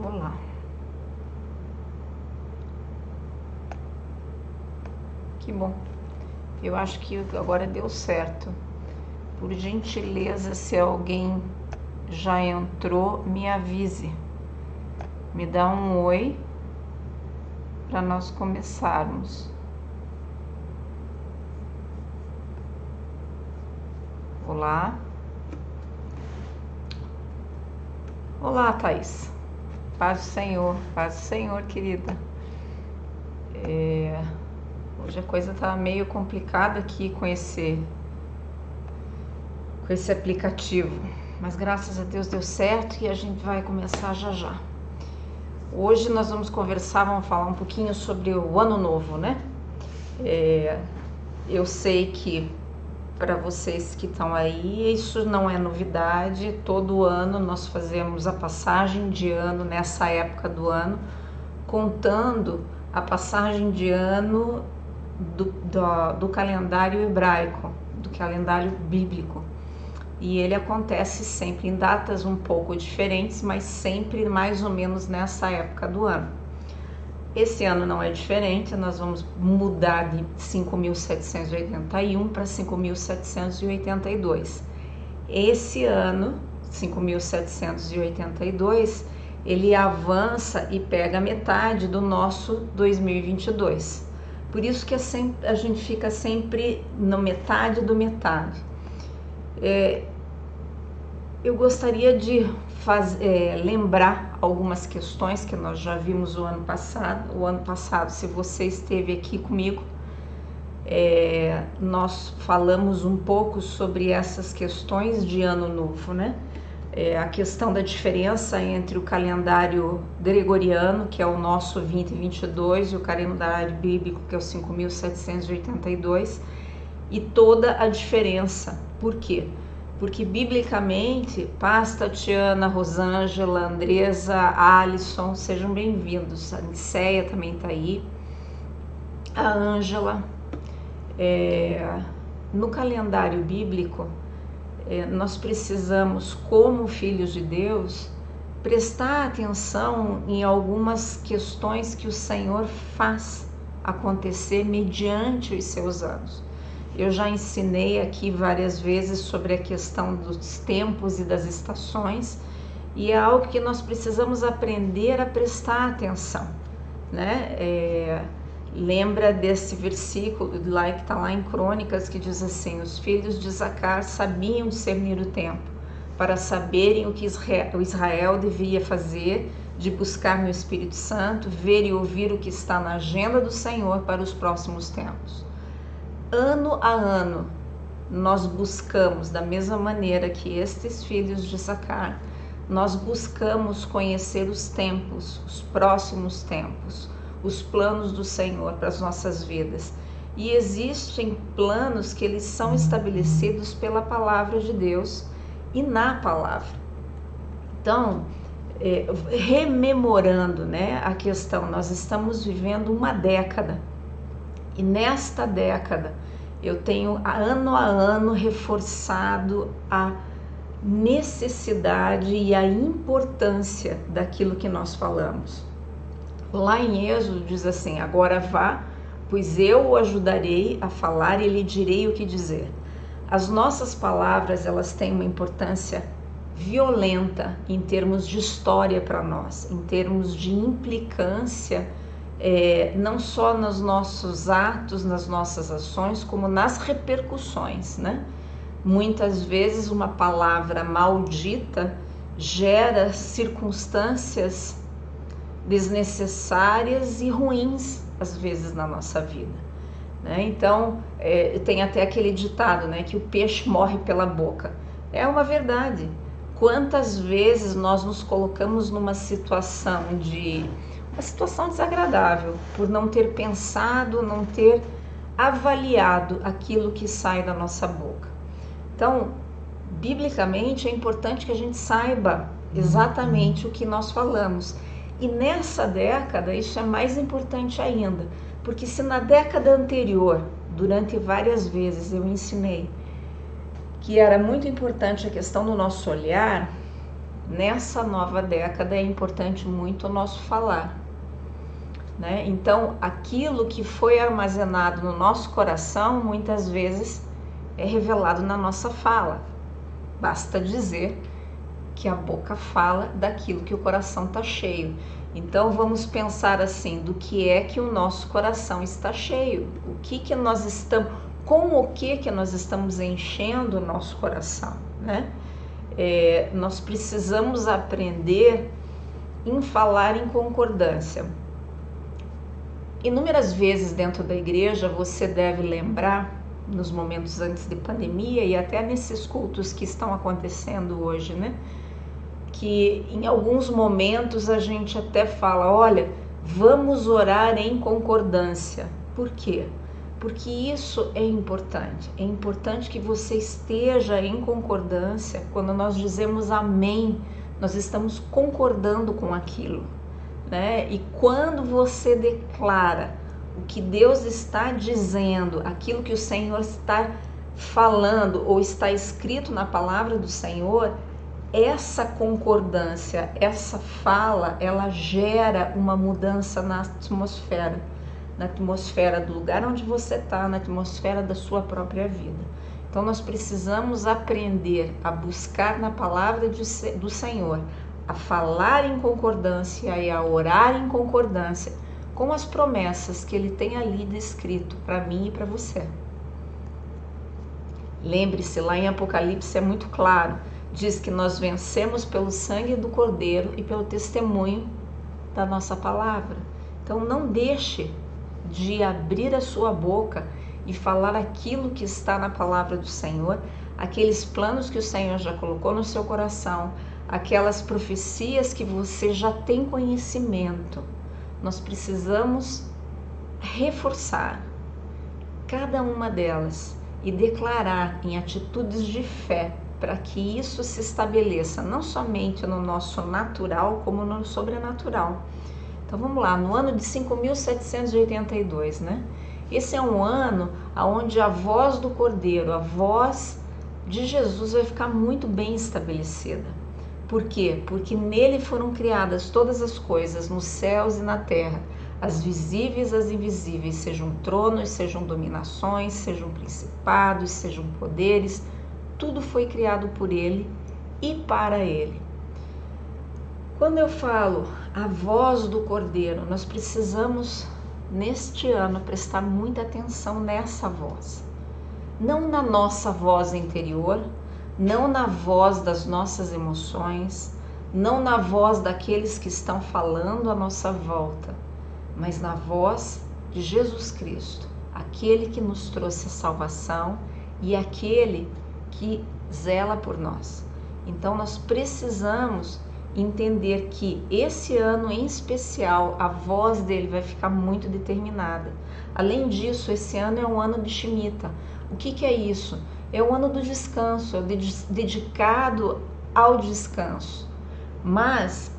Olá. Que bom. Eu acho que agora deu certo. Por gentileza, se alguém já entrou, me avise. Me dá um oi para nós começarmos. Olá. Olá, Thaís. Paz do Senhor, querida. Hoje a coisa tá meio complicada aqui com esse aplicativo, mas graças a Deus deu certo e a gente vai começar já já. Hoje nós vamos falar um pouquinho sobre o Ano Novo, né? Eu sei que para vocês que estão aí, isso não é novidade. Todo ano nós fazemos a passagem de ano nessa época do ano, contando a passagem de ano do calendário hebraico, do calendário bíblico. E ele acontece sempre em datas um pouco diferentes, mas sempre mais ou menos nessa época do ano. Esse ano não é diferente, nós vamos mudar de 5.781 para 5.782. Esse ano, 5.782, ele avança e pega metade do nosso 2022. Por isso que a gente fica sempre na metade do metade. Eu gostaria de lembrar algumas questões que nós já vimos o ano passado. O ano passado, se você esteve aqui comigo, nós falamos um pouco sobre essas questões de ano novo, né? A questão da diferença entre o calendário gregoriano, que é o nosso 2022, e o calendário bíblico, que é o 5.782, e toda a diferença. Por quê? Porque biblicamente, Paz, Tatiana, Rosângela, Andresa, Alisson, sejam bem-vindos. A Niceia também está aí, a Ângela. No calendário bíblico, nós precisamos, como filhos de Deus, prestar atenção em algumas questões que o Senhor faz acontecer mediante os seus anos. Eu já ensinei aqui várias vezes sobre a questão dos tempos e das estações, e é algo que nós precisamos aprender a prestar atenção, né? Lembra desse versículo lá que está lá em Crônicas, que diz assim: os filhos de Zacar sabiam discernir o tempo, para saberem o que Israel devia fazer, de buscar no Espírito Santo, ver e ouvir o que está na agenda do Senhor para os próximos tempos. Ano a ano, nós buscamos, da mesma maneira que estes filhos de Zacar, nós buscamos conhecer os tempos, os próximos tempos, os planos do Senhor para as nossas vidas. E existem planos que eles são estabelecidos pela palavra de Deus e na palavra. Então, rememorando, né, a questão, nós estamos vivendo uma década. E nesta década, eu tenho ano a ano reforçado a necessidade e a importância daquilo que nós falamos. Lá em Êxodo diz assim: agora vá, pois eu o ajudarei a falar e lhe direi o que dizer. As nossas palavras, elas têm uma importância violenta em termos de história para nós, em termos de implicância, não só nos nossos atos, nas nossas ações, como nas repercussões, né? Muitas vezes uma palavra maldita gera circunstâncias desnecessárias e ruins, às vezes, na nossa vida, né? Então, tem até aquele ditado, né, que o peixe morre pela boca. É uma verdade. Quantas vezes nós nos colocamos numa situação desagradável por não ter pensado, não ter avaliado aquilo que sai da nossa boca. Então, biblicamente, é importante que a gente saiba exatamente o que nós falamos. E nessa década, isso é mais importante ainda, porque se na década anterior, durante várias vezes, eu ensinei que era muito importante a questão do nosso olhar, nessa nova década é importante muito o nosso falar, né? Então, aquilo que foi armazenado no nosso coração, muitas vezes é revelado na nossa fala. Basta dizer que a boca fala daquilo que o coração está cheio. Então, vamos pensar assim, do que é que o nosso coração está cheio? O que nós estamos, com o que nós estamos enchendo o nosso coração, né? Nós precisamos aprender em falar em concordância. Inúmeras vezes dentro da igreja você deve lembrar, nos momentos antes de pandemia e até nesses cultos que estão acontecendo hoje, né? Que em alguns momentos a gente até fala, olha, vamos orar em concordância. Por quê? Porque isso é importante que você esteja em concordância. Quando nós dizemos amém, nós estamos concordando com aquilo, né? E quando você declara o que Deus está dizendo, aquilo que o Senhor está falando ou está escrito na palavra do Senhor, essa concordância, essa fala, ela gera uma mudança na atmosfera do lugar onde você está, na atmosfera da sua própria vida. Então nós precisamos aprender a buscar na palavra do Senhor, a falar em concordância e a orar em concordância com as promessas que Ele tem ali descrito para mim e para você. Lembre-se, lá em Apocalipse é muito claro, diz que nós vencemos pelo sangue do Cordeiro e pelo testemunho da nossa palavra. Então não deixe de abrir a sua boca e falar aquilo que está na palavra do Senhor, aqueles planos que o Senhor já colocou no seu coração, aquelas profecias que você já tem conhecimento. Nós precisamos reforçar cada uma delas e declarar em atitudes de fé para que isso se estabeleça não somente no nosso natural, como no sobrenatural. Então vamos lá, no ano de 5.782, né? Esse é um ano onde a voz do Cordeiro, a voz de Jesus vai ficar muito bem estabelecida. Por quê? Porque nele foram criadas todas as coisas, nos céus e na terra, as visíveis e as invisíveis, sejam tronos, sejam dominações, sejam principados, sejam poderes, tudo foi criado por ele e para ele. Quando eu falo a voz do Cordeiro, nós precisamos, neste ano, prestar muita atenção nessa voz. Não na nossa voz interior, não na voz das nossas emoções, não na voz daqueles que estão falando à nossa volta, mas na voz de Jesus Cristo, aquele que nos trouxe a salvação e aquele que zela por nós. Então nós precisamos entender que esse ano em especial a voz dele vai ficar muito determinada. Além disso, esse ano é um ano de Shemitah. O que é isso? É o ano do descanso, é dedicado ao descanso. Mas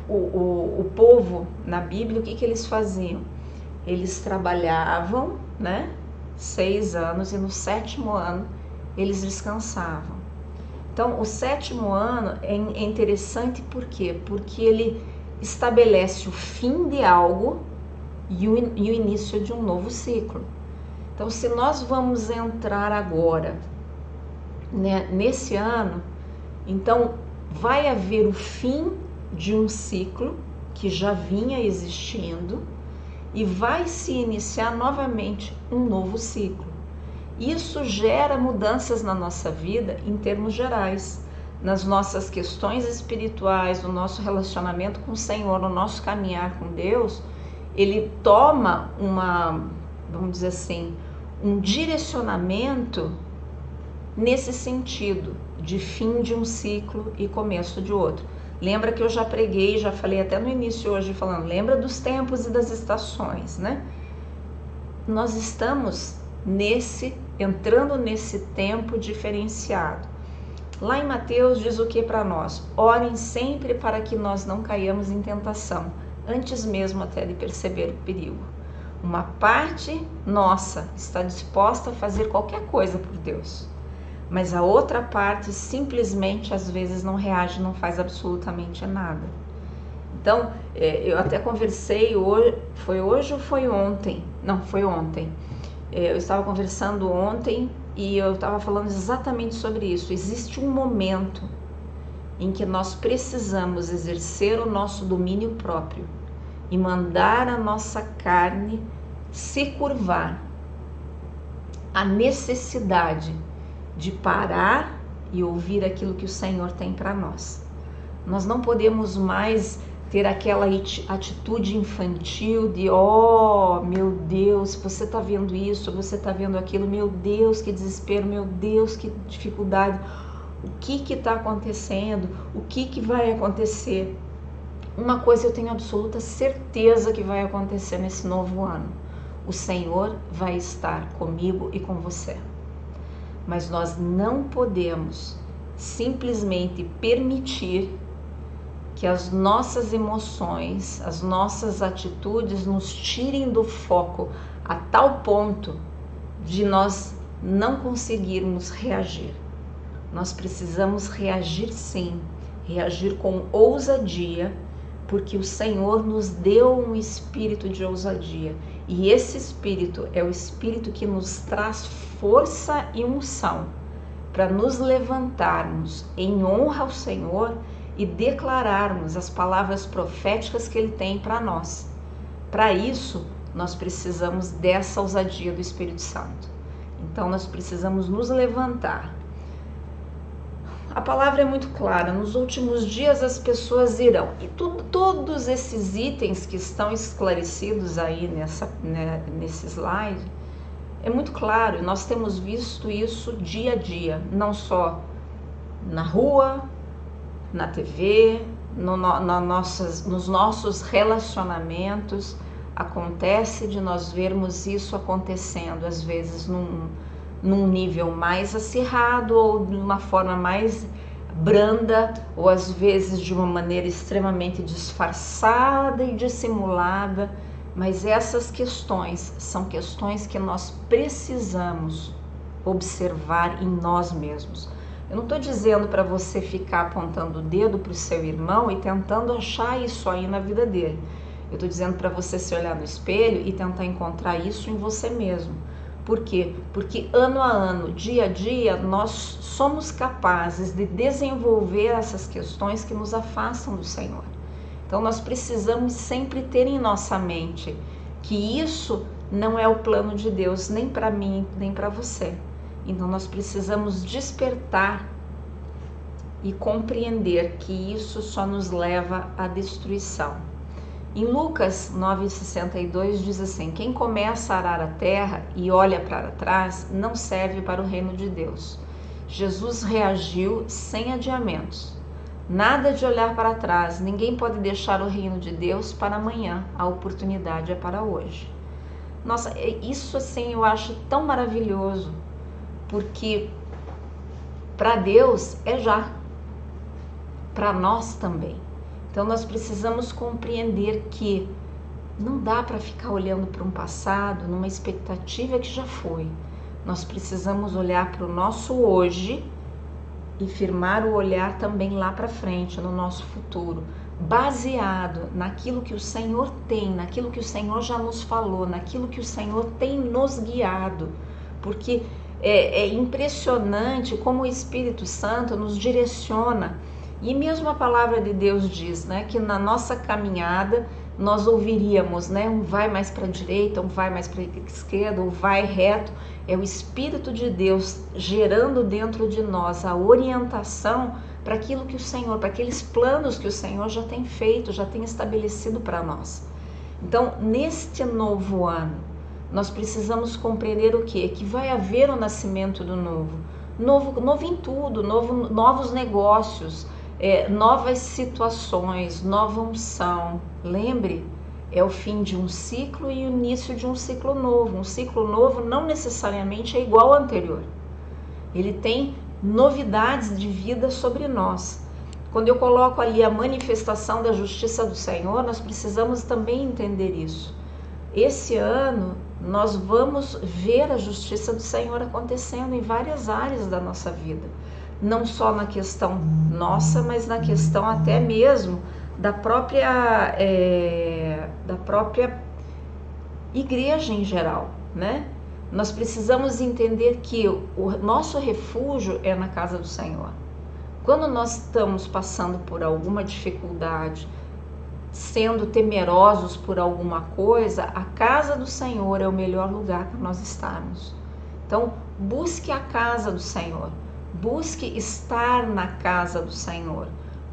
o povo na Bíblia, o que eles faziam? Eles trabalhavam, né, 6 anos e no 7º ano eles descansavam. Então, o 7º ano é interessante por quê? Porque ele estabelece o fim de algo e o início de um novo ciclo. Então, se nós vamos entrar agora, né, nesse ano, então vai haver o fim de um ciclo que já vinha existindo e vai se iniciar novamente um novo ciclo. Isso gera mudanças na nossa vida em termos gerais, nas nossas questões espirituais, no nosso relacionamento com o Senhor, no nosso caminhar com Deus. Ele toma vamos dizer assim, um direcionamento nesse sentido de fim de um ciclo e começo de outro. Lembra que eu já preguei, já falei até no início hoje falando, lembra dos tempos e das estações, né? Nós estamos entrando nesse tempo diferenciado. Lá em Mateus diz o que para nós? Orem sempre para que nós não caiamos em tentação, antes mesmo até de perceber o perigo. Uma parte nossa está disposta a fazer qualquer coisa por Deus, mas a outra parte simplesmente às vezes não reage, não faz absolutamente nada. Então, eu até conversei hoje, foi hoje ou foi ontem? Não, foi ontem. Eu estava conversando ontem e eu estava falando exatamente sobre isso. Existe um momento em que nós precisamos exercer o nosso domínio próprio e mandar a nossa carne se curvar à necessidade de parar e ouvir aquilo que o Senhor tem para nós. Nós não podemos mais ter aquela atitude infantil de meu Deus, você está vendo isso, você está vendo aquilo, meu Deus, que desespero, meu Deus, que dificuldade, o que está acontecendo, o que vai acontecer. Uma coisa eu tenho absoluta certeza que vai acontecer nesse novo ano: o Senhor vai estar comigo e com você. Mas nós não podemos simplesmente permitir que as nossas emoções, as nossas atitudes nos tirem do foco a tal ponto de nós não conseguirmos reagir. Nós precisamos reagir sim, reagir com ousadia, porque o Senhor nos deu um espírito de ousadia. E esse espírito é o espírito que nos traz força e unção para nos levantarmos em honra ao Senhor e declararmos as palavras proféticas que Ele tem para nós. Para isso, nós precisamos dessa ousadia do Espírito Santo. Então, nós precisamos nos levantar. A palavra é muito clara: nos últimos dias as pessoas irão. E todos esses itens que estão esclarecidos aí nesse slide, é muito claro. Nós temos visto isso dia a dia, não só na rua, na TV, nos nossos relacionamentos. Acontece de nós vermos isso acontecendo, às vezes num nível mais acirrado, ou de uma forma mais branda, ou às vezes de uma maneira extremamente disfarçada e dissimulada. Mas essas questões são questões que nós precisamos observar em nós mesmos. Eu não estou dizendo para você ficar apontando o dedo para o seu irmão e tentando achar isso aí na vida dele. Eu estou dizendo para você se olhar no espelho e tentar encontrar isso em você mesmo. Por quê? Porque ano a ano, dia a dia, nós somos capazes de desenvolver essas questões que nos afastam do Senhor. Então nós precisamos sempre ter em nossa mente que isso não é o plano de Deus, nem para mim, nem para você. Então nós precisamos despertar e compreender que isso só nos leva à destruição. Em Lucas 9,62 diz assim: quem começa a arar a terra e olha para trás não serve para o reino de Deus. Jesus reagiu sem adiamentos. Nada de olhar para trás, ninguém pode deixar o reino de Deus para amanhã, a oportunidade é para hoje. Nossa, isso assim eu acho tão maravilhoso, porque para Deus é já, para nós também. Então nós precisamos compreender que não dá para ficar olhando para um passado, numa expectativa que já foi. Nós precisamos olhar para o nosso hoje e firmar o olhar também lá para frente, no nosso futuro, baseado naquilo que o Senhor tem, naquilo que o Senhor já nos falou, naquilo que o Senhor tem nos guiado. Porque é impressionante como o Espírito Santo nos direciona. E mesmo a palavra de Deus diz, né, que na nossa caminhada nós ouviríamos, né, um vai mais para a direita, um vai mais para a esquerda, um vai reto. É o Espírito de Deus gerando dentro de nós a orientação para aquilo que o Senhor, para aqueles planos que o Senhor já tem feito, já tem estabelecido para nós. Então, neste novo ano, nós precisamos compreender o quê? Que vai haver o nascimento do novo em tudo, novos negócios, novas situações, nova unção. Lembre, é o fim de um ciclo e o início de um ciclo novo. Um ciclo novo não necessariamente é igual ao anterior. Ele tem novidades de vida sobre nós. Quando eu coloco ali a manifestação da justiça do Senhor, nós precisamos também entender isso. Esse ano nós vamos ver a justiça do Senhor acontecendo em várias áreas da nossa vida, não só na questão nossa, mas na questão até mesmo da própria igreja em geral, né? Nós precisamos entender que o nosso refúgio é na casa do Senhor. Quando nós estamos passando por alguma dificuldade, sendo temerosos por alguma coisa, a casa do Senhor é o melhor lugar para nós estarmos. Então, busque a casa do Senhor, busque estar na casa do Senhor,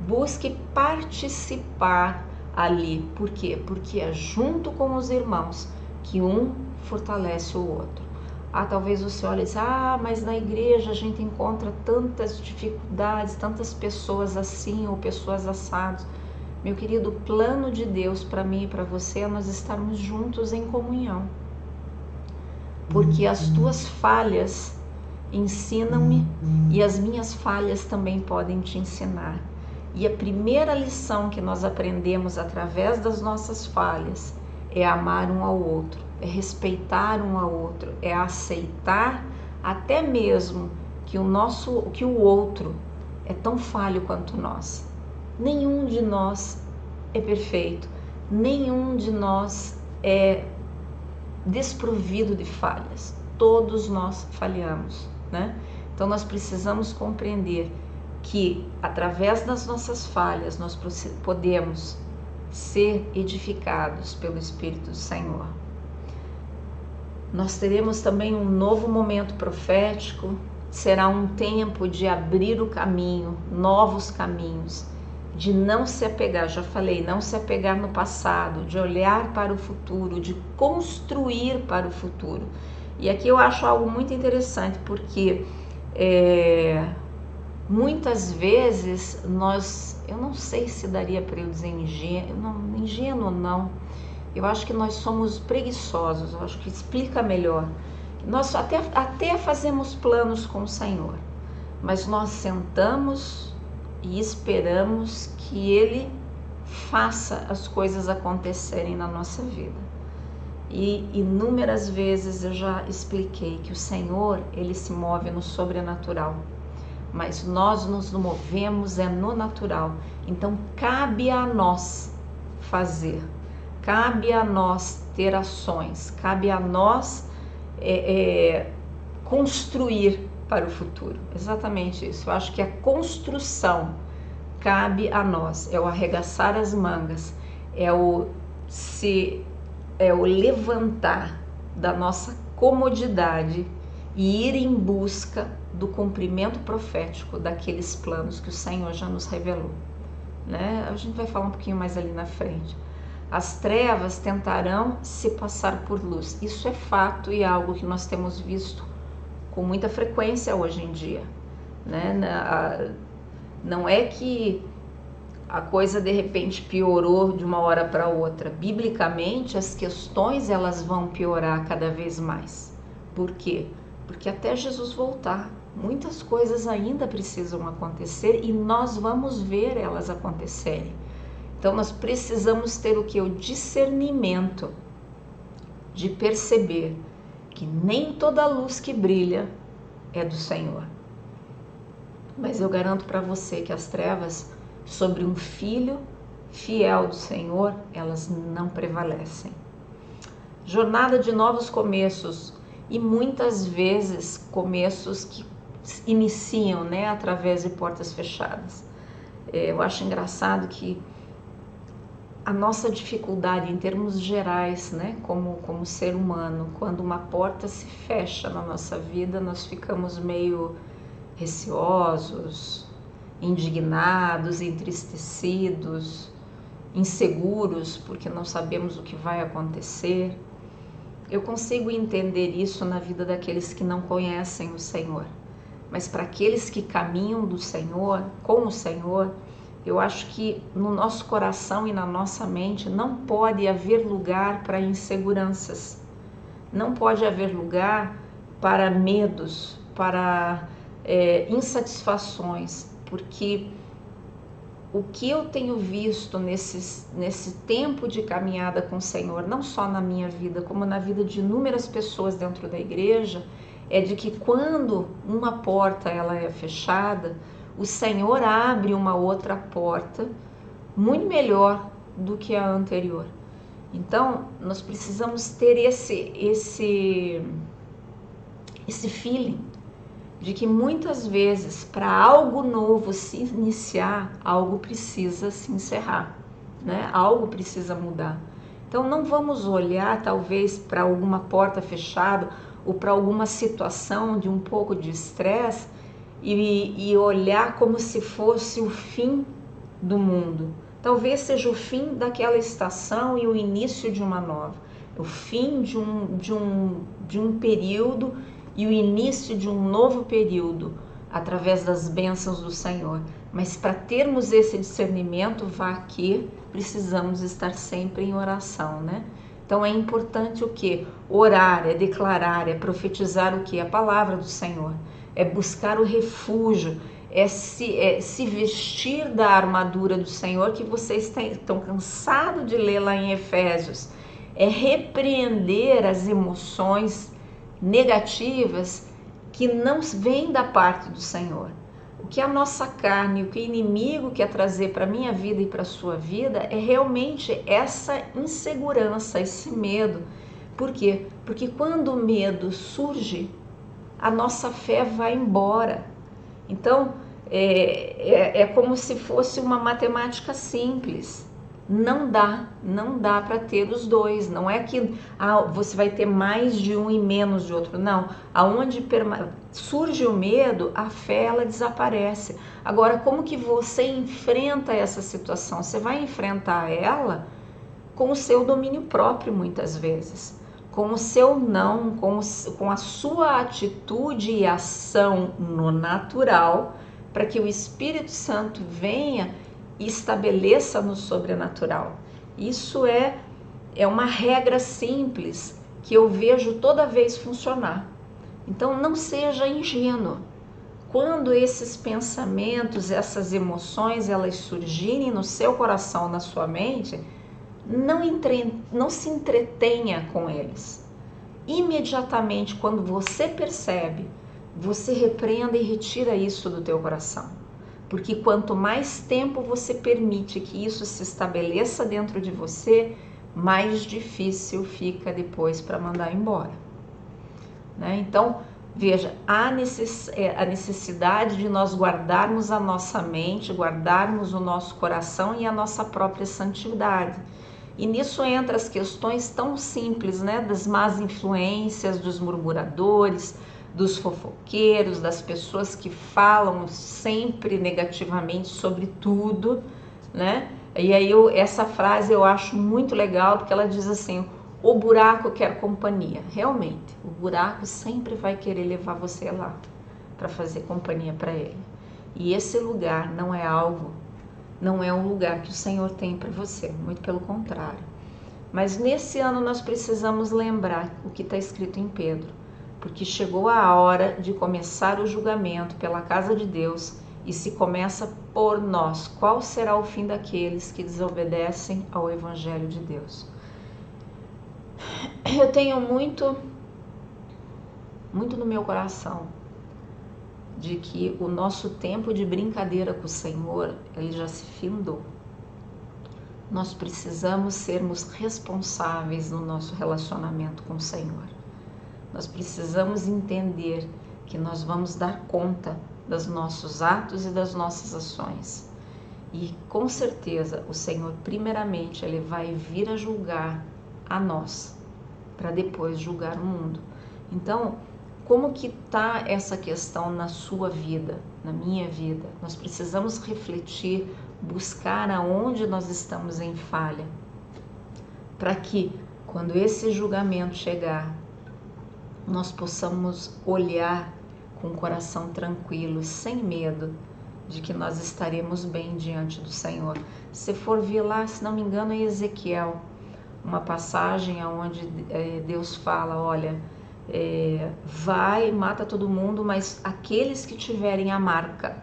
busque participar ali. Por quê? Porque é junto com os irmãos que um fortalece o outro. Talvez você olhe e diz, mas na igreja a gente encontra tantas dificuldades, tantas pessoas assim ou pessoas assadas. Meu querido, o plano de Deus para mim e para você é nós estarmos juntos em comunhão. Porque as tuas falhas ensinam-me e as minhas falhas também podem te ensinar. E a primeira lição que nós aprendemos através das nossas falhas é amar um ao outro, é respeitar um ao outro, é aceitar até mesmo que o outro é tão falho quanto nós. Nenhum de nós é perfeito, nenhum de nós é desprovido de falhas, todos nós falhamos, né? Então nós precisamos compreender que através das nossas falhas nós podemos ser edificados pelo Espírito do Senhor. Nós teremos também um novo momento profético, será um tempo de abrir o caminho, novos caminhos, de não se apegar, já falei, não se apegar no passado, de olhar para o futuro, de construir para o futuro. E aqui eu acho algo muito interessante, porque muitas vezes eu não sei se daria para eu dizer ingênuo não, eu acho que nós somos preguiçosos, eu acho que explica melhor. Nós até fazemos planos com o Senhor, mas nós sentamos e esperamos que Ele faça as coisas acontecerem na nossa vida. E inúmeras vezes eu já expliquei que o Senhor, Ele se move no sobrenatural, mas nós nos movemos no natural. Então cabe a nós fazer, cabe a nós ter ações, cabe a nós construir para o futuro. Exatamente isso. Eu acho que a construção cabe a nós, é o arregaçar as mangas, é o levantar da nossa comodidade e ir em busca do cumprimento profético daqueles planos que o Senhor já nos revelou, né? A gente vai falar um pouquinho mais ali na frente. As trevas tentarão se passar por luz. Isso é fato e é algo que nós temos visto com muita frequência hoje em dia, né? Não é que a coisa de repente piorou de uma hora para outra. Biblicamente, as questões elas vão piorar cada vez mais. Por quê? Porque até Jesus voltar, muitas coisas ainda precisam acontecer e nós vamos ver elas acontecerem. Então nós precisamos ter o que? O discernimento de perceber que nem toda luz que brilha é do Senhor. Mas eu garanto para você que as trevas sobre um filho fiel do Senhor, elas não prevalecem. Jornada de novos começos, e muitas vezes começos que iniciam, né, através de portas fechadas. Eu acho engraçado que a nossa dificuldade em termos gerais, né, como ser humano, quando uma porta se fecha na nossa vida, nós ficamos meio receosos, indignados, entristecidos, inseguros, porque não sabemos o que vai acontecer. Eu consigo entender isso na vida daqueles que não conhecem o Senhor, mas para aqueles que caminham do Senhor, com o Senhor, eu acho que no nosso coração e na nossa mente não pode haver lugar para inseguranças, não pode haver lugar para medos, para insatisfações, porque o que eu tenho visto nesse tempo de caminhada com o Senhor, não só na minha vida, como na vida de inúmeras pessoas dentro da igreja, é de que quando uma porta ela é fechada, o Senhor abre uma outra porta muito melhor do que a anterior. Então, nós precisamos ter esse feeling de que muitas vezes, para algo novo se iniciar, algo precisa se encerrar, né? Algo precisa mudar. Então, não vamos olhar talvez para alguma porta fechada ou para alguma situação de um pouco de estresse e olhar como se fosse o fim do mundo. Talvez seja o fim daquela estação e o início de uma nova, o fim de um período e o início de um novo período através das bênçãos do Senhor. Mas para termos esse discernimento, vá que precisamos estar sempre em oração, né? Então é importante o que? Orar, é declarar, é profetizar o que? A palavra do Senhor, é buscar o refúgio, é se vestir da armadura do Senhor que vocês estão cansados de ler lá em Efésios, é repreender as emoções negativas que não vêm da parte do Senhor. O que a nossa carne, o que o inimigo quer trazer para a minha vida e para a sua vida é realmente essa insegurança, esse medo. Por quê? Porque quando o medo surge, a nossa fé vai embora. Então, é como se fosse uma matemática simples. Não dá para ter os dois. Não é que você vai ter mais de um e menos de outro. Não. Aonde surge o medo, a fé ela desaparece. Agora, como que você enfrenta essa situação? Você vai enfrentar ela com o seu domínio próprio, muitas vezes. Com o seu não, com a sua atitude e ação no natural, para que o Espírito Santo venha e estabeleça no sobrenatural. Isso é uma regra simples que eu vejo toda vez funcionar. Então não seja ingênuo. Quando esses pensamentos, essas emoções, elas surgirem no seu coração, na sua mente, não se entretenha com eles. Imediatamente, quando você percebe, você repreenda e retira isso do teu coração. Porque quanto mais tempo você permite que isso se estabeleça dentro de você, mais difícil fica depois para mandar embora, né? Então, veja, a necessidade de nós guardarmos a nossa mente, guardarmos o nosso coração e a nossa própria santidade. E nisso entra as questões tão simples, né? Das más influências, dos murmuradores, dos fofoqueiros, das pessoas que falam sempre negativamente sobre tudo, né? E aí essa frase eu acho muito legal, porque ela diz assim: o buraco quer companhia. Realmente, o buraco sempre vai querer levar você lá para fazer companhia para ele. E esse lugar não é um lugar que o Senhor tem para você, muito pelo contrário. Mas nesse ano nós precisamos lembrar o que está escrito em Pedro, porque chegou a hora de começar o julgamento pela casa de Deus e se começa por nós. Qual será o fim daqueles que desobedecem ao Evangelho de Deus? Eu tenho muito no meu coração de que o nosso tempo de brincadeira com o Senhor, ele já se findou. Nós precisamos sermos responsáveis no nosso relacionamento com o Senhor. Nós precisamos entender que nós vamos dar conta dos nossos atos e das nossas ações. E com certeza o Senhor, primeiramente, Ele vai vir a julgar a nós, para depois julgar o mundo. Então, como que está essa questão na sua vida, na minha vida? Nós precisamos refletir, buscar aonde nós estamos em falha, para que, quando esse julgamento chegar, nós possamos olhar com o coração tranquilo, sem medo de que nós estaremos bem diante do Senhor. Se for ver lá, se não me engano, é Ezequiel, uma passagem onde Deus fala, olha, vai, mata todo mundo, mas aqueles que tiverem a marca,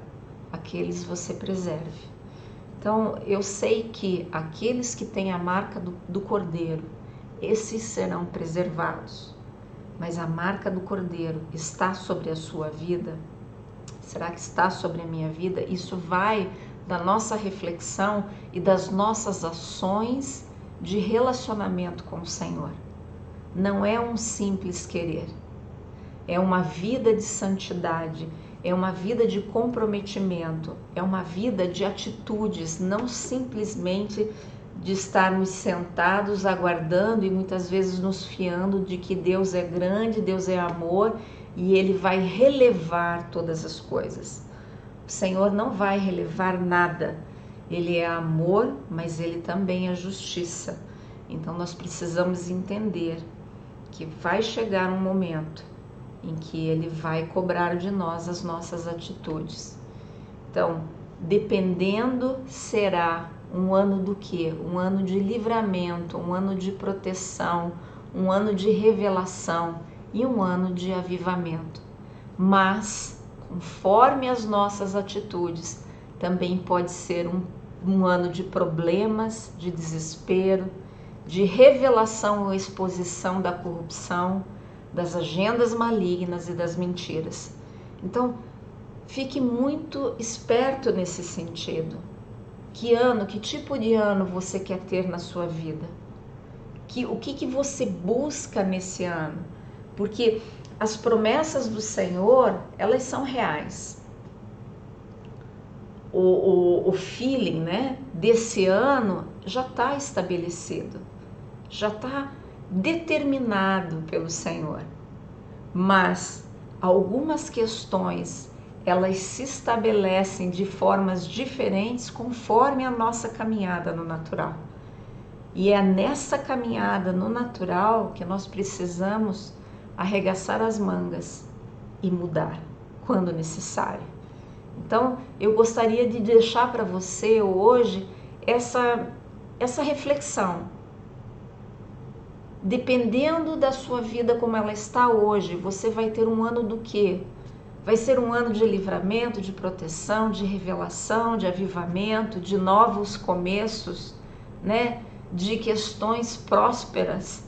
aqueles você preserve. Então, eu sei que aqueles que têm a marca do Cordeiro, esses serão preservados. Mas a marca do Cordeiro está sobre a sua vida? Será que está sobre a minha vida? Isso vai da nossa reflexão e das nossas ações de relacionamento com o Senhor. Não é um simples querer, é uma vida de santidade, é uma vida de comprometimento, é uma vida de atitudes, não simplesmente de estarmos sentados aguardando e muitas vezes nos fiando de que Deus é grande, Deus é amor e Ele vai relevar todas as coisas. O Senhor não vai relevar nada. Ele é amor, mas Ele também é justiça. Então nós precisamos entender que vai chegar um momento em que Ele vai cobrar de nós as nossas atitudes. Então, dependendo, será um ano do quê? Um ano de livramento, um ano de proteção, um ano de revelação e um ano de avivamento. Mas, conforme as nossas atitudes, também pode ser um ano de problemas, de desespero, de revelação ou exposição da corrupção, das agendas malignas e das mentiras. Então, fique muito esperto nesse sentido. Que ano, que tipo de ano você quer ter na sua vida? O que você busca nesse ano? Porque as promessas do Senhor, elas são reais. O feeling, né, desse ano já está estabelecido, já está determinado pelo Senhor. Mas algumas questões, elas se estabelecem de formas diferentes conforme a nossa caminhada no natural. E é nessa caminhada no natural que nós precisamos arregaçar as mangas e mudar quando necessário. Então, eu gostaria de deixar para você hoje essa reflexão. Dependendo da sua vida como ela está hoje, você vai ter um ano do quê? Vai ser um ano de livramento, de proteção, de revelação, de avivamento, de novos começos, né? De questões prósperas.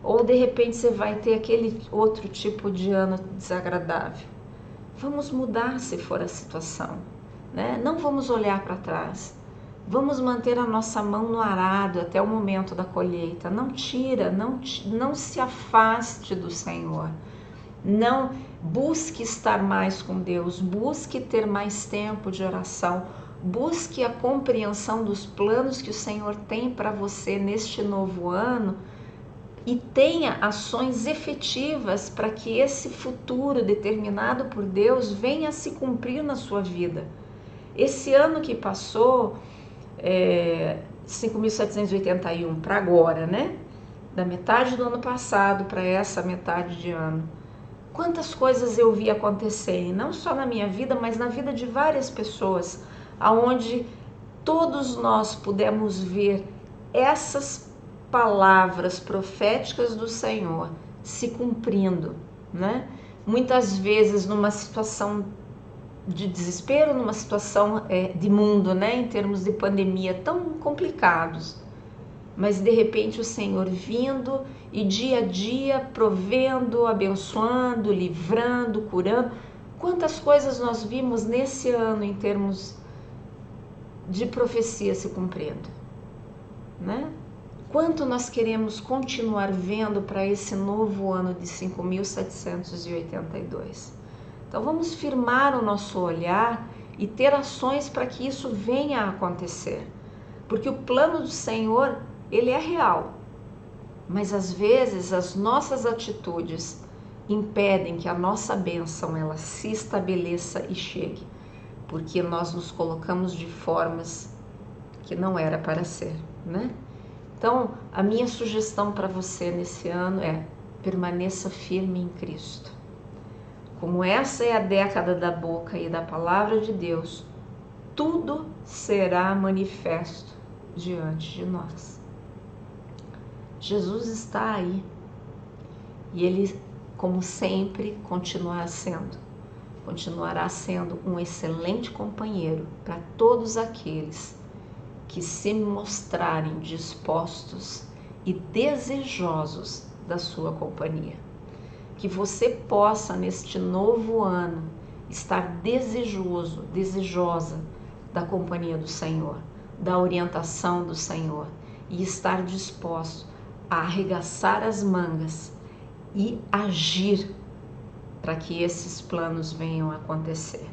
Ou de repente você vai ter aquele outro tipo de ano desagradável. Vamos mudar se for a situação, né? Não vamos olhar para trás. Vamos manter a nossa mão no arado até o momento da colheita. Não tira, não se afaste do Senhor. Não busque estar mais com Deus, busque ter mais tempo de oração, busque a compreensão dos planos que o Senhor tem para você neste novo ano e tenha ações efetivas para que esse futuro determinado por Deus venha a se cumprir na sua vida. Esse ano que passou, 5.781 para agora, né? Da metade do ano passado para essa metade de ano. Quantas coisas eu vi acontecerem, não só na minha vida, mas na vida de várias pessoas, aonde todos nós pudemos ver essas palavras proféticas do Senhor se cumprindo, né? Muitas vezes numa situação de desespero, numa situação de mundo, né? Em termos de pandemia tão complicados, mas de repente o Senhor vindo e dia a dia provendo, abençoando, livrando, curando. Quantas coisas nós vimos nesse ano em termos de profecia se cumprindo, né? Quanto nós queremos continuar vendo para esse novo ano de 5.782? Então vamos firmar o nosso olhar e ter ações para que isso venha a acontecer, porque o plano do Senhor, ele é real, mas às vezes as nossas atitudes impedem que a nossa bênção ela se estabeleça e chegue, porque nós nos colocamos de formas que não era para ser, né? Então, a minha sugestão para você nesse ano é: permaneça firme em Cristo. Como essa é a década da boca e da palavra de Deus, tudo será manifesto diante de nós. Jesus está aí e Ele, como sempre, continuará sendo um excelente companheiro para todos aqueles que se mostrarem dispostos e desejosos da sua companhia. Que você possa, neste novo ano, estar desejoso, desejosa da companhia do Senhor, da orientação do Senhor, e estar disposto a arregaçar as mangas e agir para que esses planos venham a acontecer.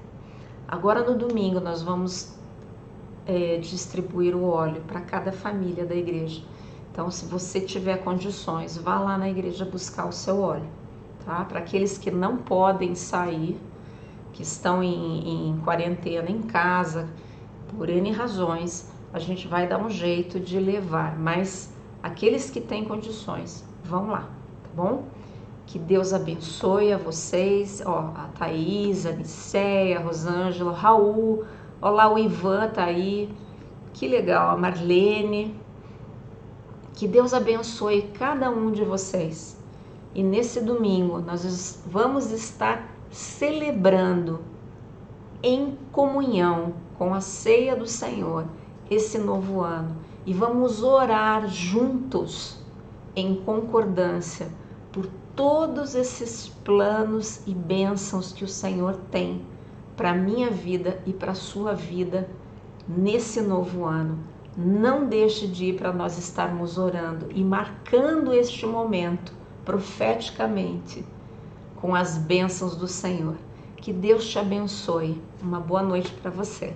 Agora no domingo nós vamos distribuir o óleo para cada família da igreja. Então, se você tiver condições, vá lá na igreja buscar o seu óleo, tá? Para aqueles que não podem sair, que estão em quarentena em casa, por N razões, a gente vai dar um jeito de levar, mas aqueles que têm condições, vão lá, tá bom? Que Deus abençoe a vocês, ó, a Thaís, a Niceia, a Rosângela, o Raul, ó lá o Ivan tá aí, que legal, a Marlene. Que Deus abençoe cada um de vocês. E nesse domingo nós vamos estar celebrando em comunhão com a ceia do Senhor esse novo ano. E vamos orar juntos em concordância por todos esses planos e bênçãos que o Senhor tem para a minha vida e para a sua vida nesse novo ano. Não deixe de ir para nós estarmos orando e marcando este momento profeticamente com as bênçãos do Senhor. Que Deus te abençoe. Uma boa noite para você.